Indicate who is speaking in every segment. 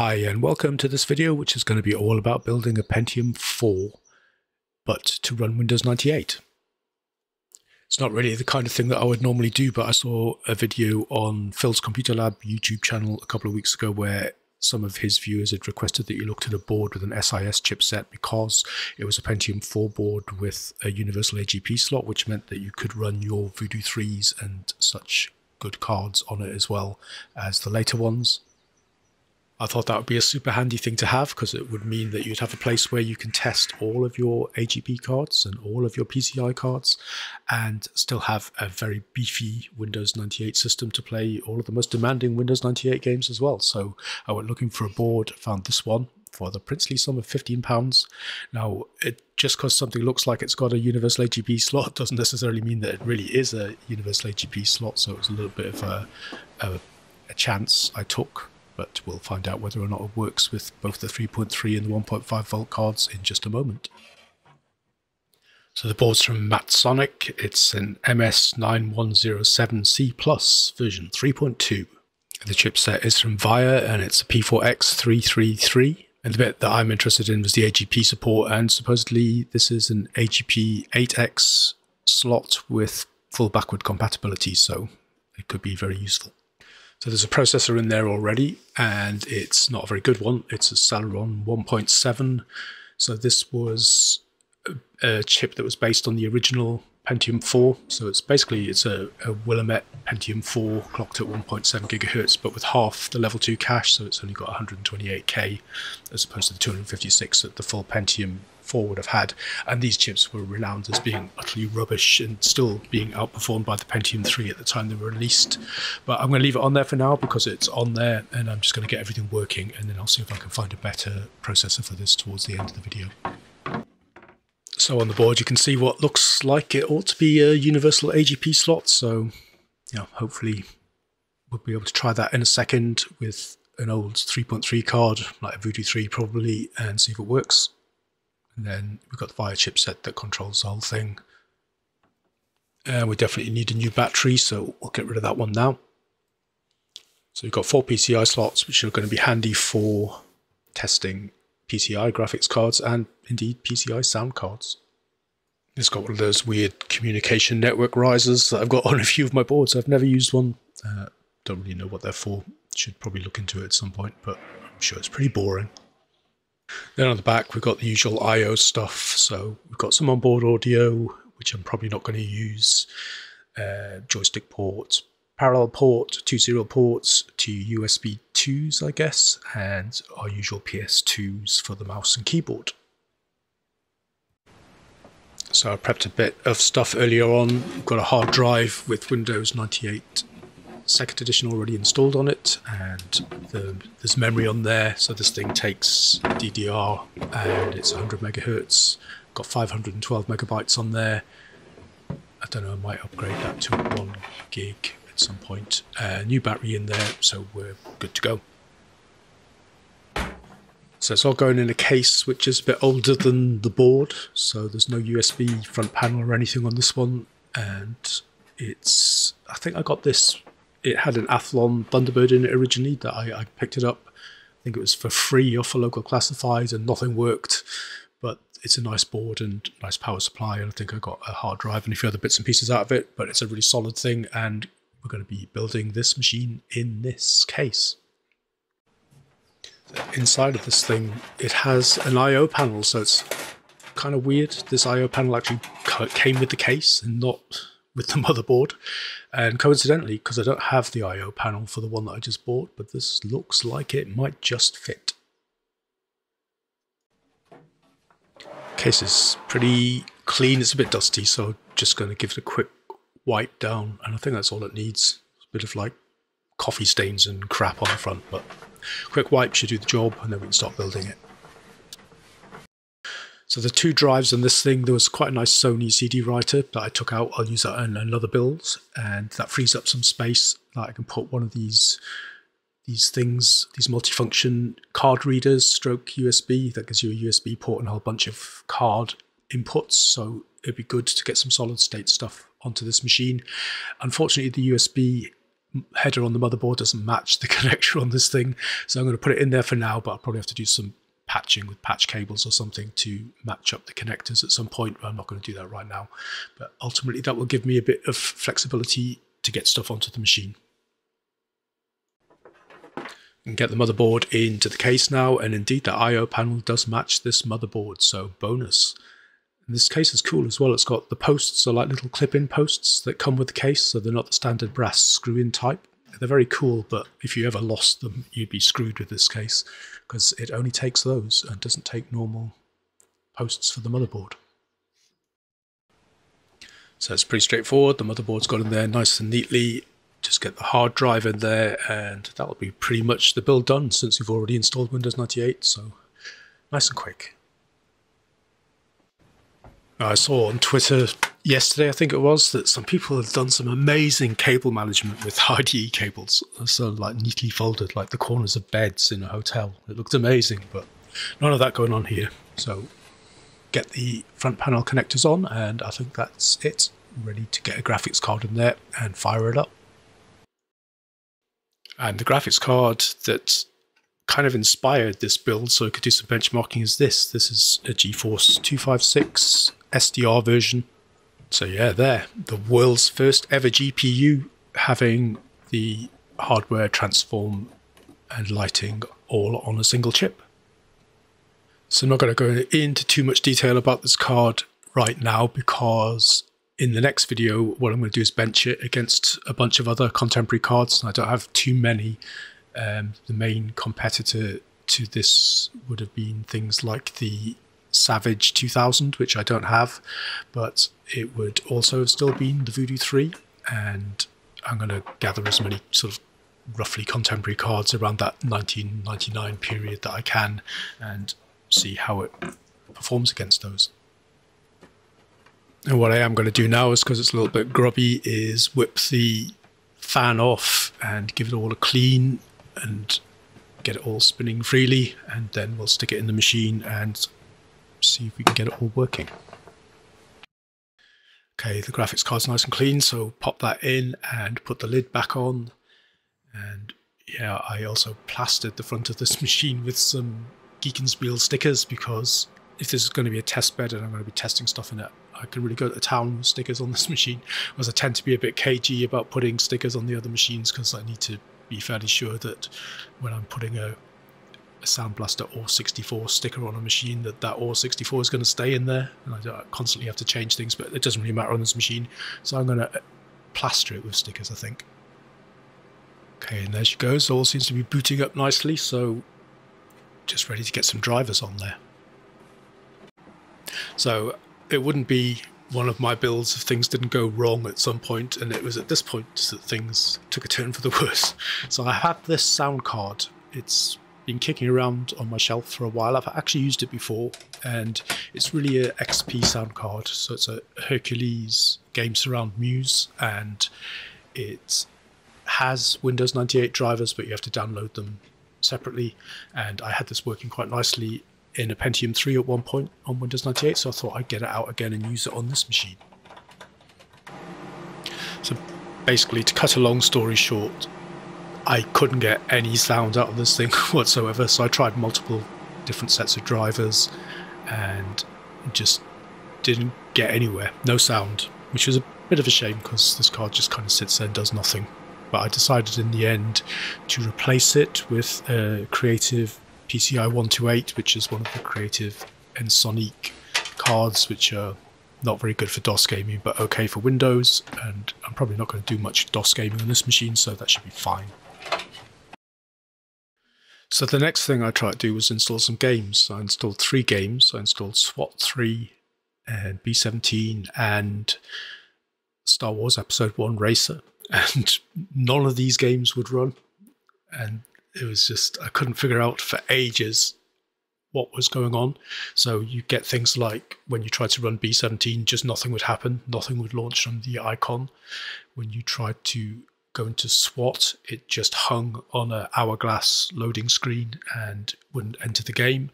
Speaker 1: Hi and welcome to this video, which is going to be all about building a Pentium 4 but to run Windows 98. It's not really the kind of thing that I would normally do, but I saw a video on Phil's Computer Lab YouTube channel a couple of weeks ago where some of his viewers had requested that you looked at a board with an SIS chipset because it was a Pentium 4 board with a universal AGP slot, which meant that you could run your Voodoo 3s and such good cards on it as well as the later ones. I thought that would be a super handy thing to have because it would mean that you'd have a place where you can test all of your AGP cards and all of your PCI cards and still have a very beefy Windows 98 system to play all of the most demanding Windows 98 games as well. So I went looking for a board, found this one for the princely sum of £15. Now, just because something looks like it's got a universal AGP slot doesn't necessarily mean that it really is a universal AGP slot, so it was a little bit of a chance I took. But we'll find out whether or not it works with both the 3.3 and the 1.5 volt cards in just a moment. So the board's from Matsonic. It's an MS9107C+ version 3.2. The chipset is from VIA and it's a P4X333. And the bit that I'm interested in was the AGP support, and supposedly this is an AGP 8X slot with full backward compatibility, so it could be very useful. So there's a processor in there already, and it's not a very good one. It's a Celeron 1.7. So this was a chip that was based on the original Pentium 4. So it's a Willamette Pentium 4 clocked at 1.7 gigahertz, but with half the level 2 cache. So it's only got 128K as opposed to the 256 that the full Pentium 4 would have had. And these chips were renowned as being utterly rubbish and still being outperformed by the Pentium 3 at the time they were released. But I'm going to leave it on there for now because it's on there, and I'm just going to get everything working, and then I'll see if I can find a better processor for this towards the end of the video. So on the board you can see what looks like it ought to be a universal AGP slot, so hopefully we'll be able to try that in a second with an old 3.3 card, like a Voodoo 3 probably, and see if it works. And then we've got the VIA chipset that controls the whole thing. And we definitely need a new battery, so we'll get rid of that one now. So we've got 4 PCI slots, which are going to be handy for testing PCI graphics cards and indeed PCI sound cards. It's got one of those weird communication network risers that I've got on a few of my boards. I've never used one. Don't really know what they're for. Should probably look into it at some point, but I'm sure it's pretty boring. Then on the back we've got the usual I/O stuff. So we've got some onboard audio, which I'm probably not going to use, joystick port, parallel port, 2 serial ports, 2 USB 2s I guess, and our usual PS2s for the mouse and keyboard. So I prepped a bit of stuff earlier on. We've got a hard drive with Windows 98 2nd edition already installed on it, and there's memory on there. So this thing takes DDR and it's 100 megahertz. Got 512 megabytes on there. I don't know, I might upgrade that to 1 gig at some point. New battery in there, so we're good to go. So it's all going in a case which is a bit older than the board, so there's no USB front panel or anything on this one, and I think I got this, it had an Athlon Thunderbird in it originally that I picked it up. I think it was for free off a local classified and nothing worked, but it's a nice board and nice power supply, and I think I got a hard drive and a few other bits and pieces out of it, but it's a really solid thing, and we're going to be building this machine in this case. Inside of this thing, it has an I/O panel, so it's kind of weird. This I/O panel actually came with the case and not with the motherboard. And coincidentally, because I don't have the I/O panel for the one that I just bought, but this looks like it might just fit. Case is pretty clean. It's a bit dusty, so just going to give it a quick wipe down, and I think that's all it needs. It's a bit of like coffee stains and crap on the front, but quick wipe should do the job, and then we can start building it. So the 2 drives on this thing, there was quite a nice Sony CD writer that I took out. I'll use that in another build, and that frees up some space that I can put one of these things, these multifunction card readers stroke USB, that gives you a USB port and a whole bunch of card inputs, so it'd be good to get some solid state stuff onto this machine. Unfortunately, the USB header on the motherboard doesn't match the connector on this thing, so I'm going to put it in there for now, but I'll probably have to do some patching with patch cables or something to match up the connectors at some point. I'm not going to do that right now, but ultimately that will give me a bit of flexibility to get stuff onto the machine. And get the motherboard into the case now, and indeed the I/O panel does match this motherboard, so bonus. And this case is cool as well. It's got the posts are like little clip-in posts that come with the case, so they're not the standard brass screw-in type. They're very cool, but if you ever lost them, you'd be screwed with this case, because it only takes those and doesn't take normal posts for the motherboard. So it's pretty straightforward. The motherboard's got in there nice and neatly. Just get the hard drive in there, and that'll be pretty much the build done, since we've already installed Windows 98, so nice and quick. I saw on Twitter yesterday, I think it was, that some people have done some amazing cable management with IDE cables. So like neatly folded, like the corners of beds in a hotel. It looked amazing, but none of that going on here. So get the front panel connectors on, and I think that's it. Ready to get a graphics card in there and fire it up. And the graphics card that kind of inspired this build so I could do some benchmarking is this. This is a GeForce 256 SDR version. So yeah, there, the world's first ever GPU having the hardware transform and lighting all on a single chip. So I'm not going to go into too much detail about this card right now, because in the next video what I'm going to do is bench it against a bunch of other contemporary cards. I don't have too many. The main competitor to this would have been things like the Savage 2000, which I don't have, but it would also have still been the Voodoo 3, and I'm going to gather as many sort of roughly contemporary cards around that 1999 period that I can and see how it performs against those. And what I am going to do now, is because it's a little bit grubby, is whip the fan off and give it all a clean and get it all spinning freely, and then we'll stick it in the machine and see if we can get it all working. Okay, the graphics card's nice and clean, so pop that in and put the lid back on. And yeah, I also plastered the front of this machine with some Geekenspiel stickers, because if this is going to be a test bed and I'm going to be testing stuff in it, I can really go to town with stickers on this machine, whereas I tend to be a bit cagey about putting stickers on the other machines, because I need to be fairly sure that when I'm putting a Sound Blaster OR64 sticker on a machine, that OR64 is going to stay in there, and I don't constantly have to change things, but it doesn't really matter on this machine, so I'm going to plaster it with stickers, I think. Okay, and there she goes. All seems to be booting up nicely, so just ready to get some drivers on there. So it wouldn't be one of my builds if things didn't go wrong at some point, and it was at this point that things took a turn for the worse. So I have this sound card. It's been kicking around on my shelf for a while. I've actually used it before, and it's really a XP sound card. So it's a Hercules Game Surround Muse, and it has Windows 98 drivers, but you have to download them separately. And I had this working quite nicely in a Pentium 3 at one point on Windows 98, so I thought I'd get it out again and use it on this machine. So basically, to cut a long story short, I couldn't get any sound out of this thing whatsoever, so I tried multiple different sets of drivers and just didn't get anywhere. No sound, which was a bit of a shame, because this card just kind of sits there and does nothing. But I decided in the end to replace it with a Creative PCI 128, which is one of the Creative Ensoniq cards, which are not very good for DOS gaming, but okay for Windows, and I'm probably not going to do much DOS gaming on this machine, so that should be fine. So the next thing I tried to do was install some games. I installed 3 games. I installed SWAT 3 and B-17 and Star Wars Episode 1 Racer, and none of these games would run, and it was just, I couldn't figure out for ages what was going on. So you get things like when you tried to run B-17, just nothing would happen. Nothing would launch from the icon. When you tried to go into SWAT, it just hung on an hourglass loading screen and wouldn't enter the game.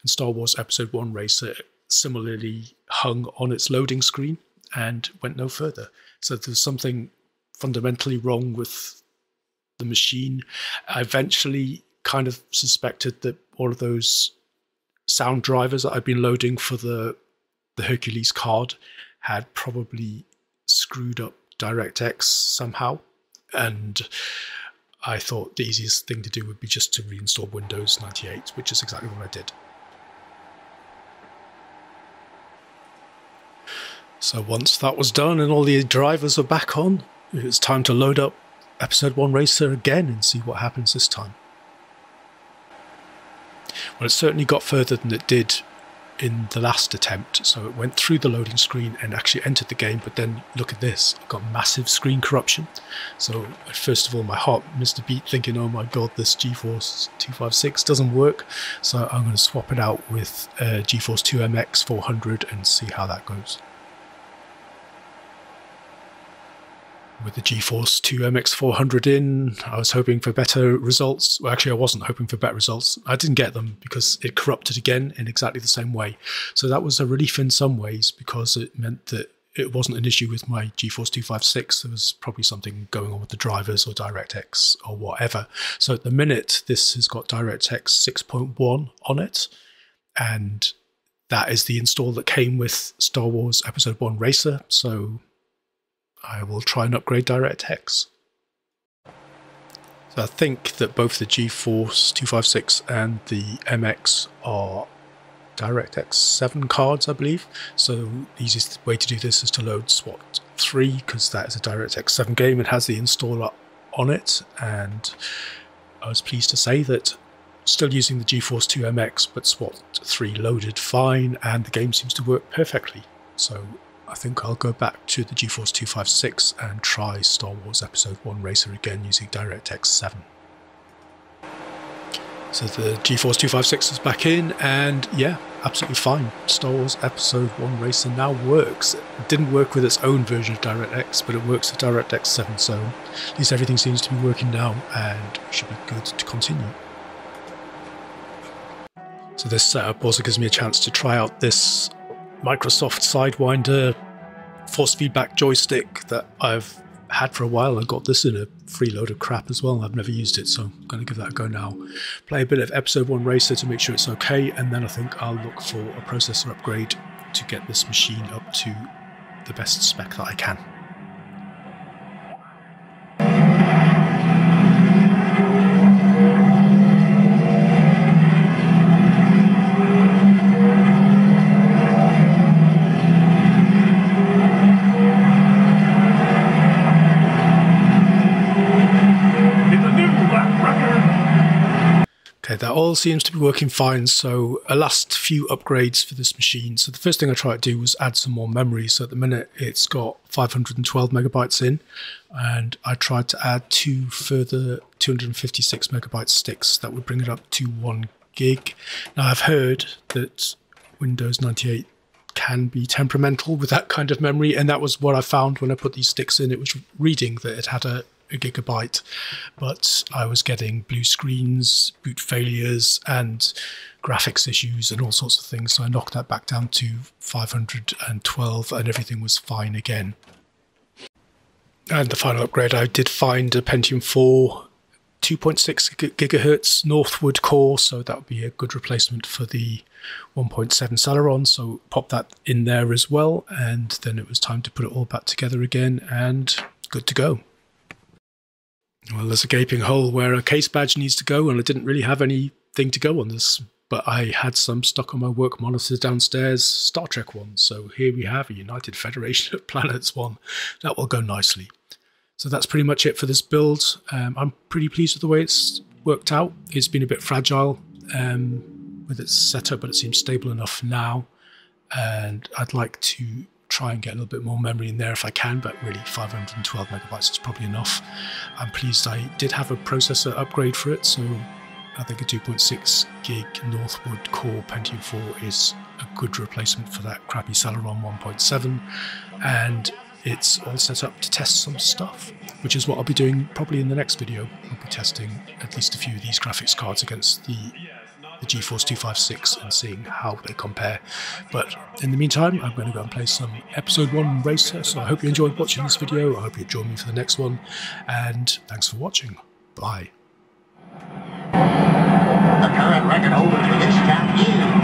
Speaker 1: And Star Wars Episode 1 Racer similarly hung on its loading screen and went no further. So there's something fundamentally wrong with the machine. I eventually kind of suspected that all of those sound drivers that I'd been loading for the Hercules card had probably screwed up DirectX somehow. And I thought the easiest thing to do would be just to reinstall Windows 98, which is exactly what I did. So once that was done and all the drivers were back on, it was time to load up Episode 1 Racer again and see what happens this time. Well, it certainly got further than it did in the last attempt. So it went through the loading screen and actually entered the game, but then look at this, I've got massive screen corruption. So first of all, my heart missed a beat thinking, oh my god, this GeForce 256 doesn't work. So I'm going to swap it out with GeForce 2 MX 400 and see how that goes. With the GeForce 2 MX 400 in, I was hoping for better results. Well, actually, I wasn't hoping for better results. I didn't get them because it corrupted again in exactly the same way. So that was a relief in some ways because it meant that it wasn't an issue with my GeForce 256. There was probably something going on with the drivers or DirectX or whatever. So at the minute, this has got DirectX 6.1 on it. And that is the install that came with Star Wars Episode 1 Racer. So I will try and upgrade DirectX. So I think that both the GeForce 256 and the MX are DirectX 7 cards, I believe. So the easiest way to do this is to load SWAT 3, because that is a DirectX 7 game. It has the installer on it, and I was pleased to say that still using the GeForce 2 MX, but SWAT 3 loaded fine, and the game seems to work perfectly. So I think I'll go back to the GeForce 256 and try Star Wars Episode 1 Racer again using DirectX 7. So the GeForce 256 is back in, and yeah, absolutely fine. Star Wars Episode 1 Racer now works. It didn't work with its own version of DirectX, but it works with DirectX 7, so at least everything seems to be working now, and should be good to continue. So this setup also gives me a chance to try out this Microsoft Sidewinder force feedback joystick that I've had for a while. I got this in a free load of crap as well. I've never used it, so I'm going to give that a go now. Play a bit of Episode 1 Racer to make sure it's okay, and then I think I'll look for a processor upgrade to get this machine up to the best spec that I can. That all seems to be working fine, so a last few upgrades for this machine. So the first thing I tried to do was add some more memory. So at the minute it's got 512 megabytes in, and I tried to add 2 further 256 megabyte sticks that would bring it up to 1 gig. Now I've heard that Windows 98 can be temperamental with that kind of memory, and that was what I found when I put these sticks in. It was reading that it had a gigabyte, but I was getting blue screens, boot failures, and graphics issues and all sorts of things, so I knocked that back down to 512 and everything was fine again. And the final upgrade, I did find a Pentium 4 2.6 gigahertz Northwood core, so that would be a good replacement for the 1.7 Celeron, so pop that in there as well, and then it was time to put it all back together again and good to go. Well, there's a gaping hole where a case badge needs to go, and I didn't really have anything to go on this, but I had some stuck on my work monitor downstairs, Star Trek one, so here we have a United Federation of Planets one. That will go nicely. So that's pretty much it for this build. I'm pretty pleased with the way it's worked out. It's been a bit fragile with its setup, but it seems stable enough now, and I'd like to try and get a little bit more memory in there if I can, but really 512 megabytes is probably enough. I'm pleased I did have a processor upgrade for it, so I think a 2.6 gig Northwood core Pentium 4 is a good replacement for that crappy Celeron 1.7, and it's all set up to test some stuff, which is what I'll be doing probably in the next video. I'll be testing at least a few of these graphics cards against the GeForce 256 and seeing how they compare. But in the meantime, I'm going to go and play some Episode 1 Racer, so I hope you enjoyed watching this video. I hope you join me for the next one, and thanks for watching. Bye. Bye.
Speaker 2: The current record holder for this track is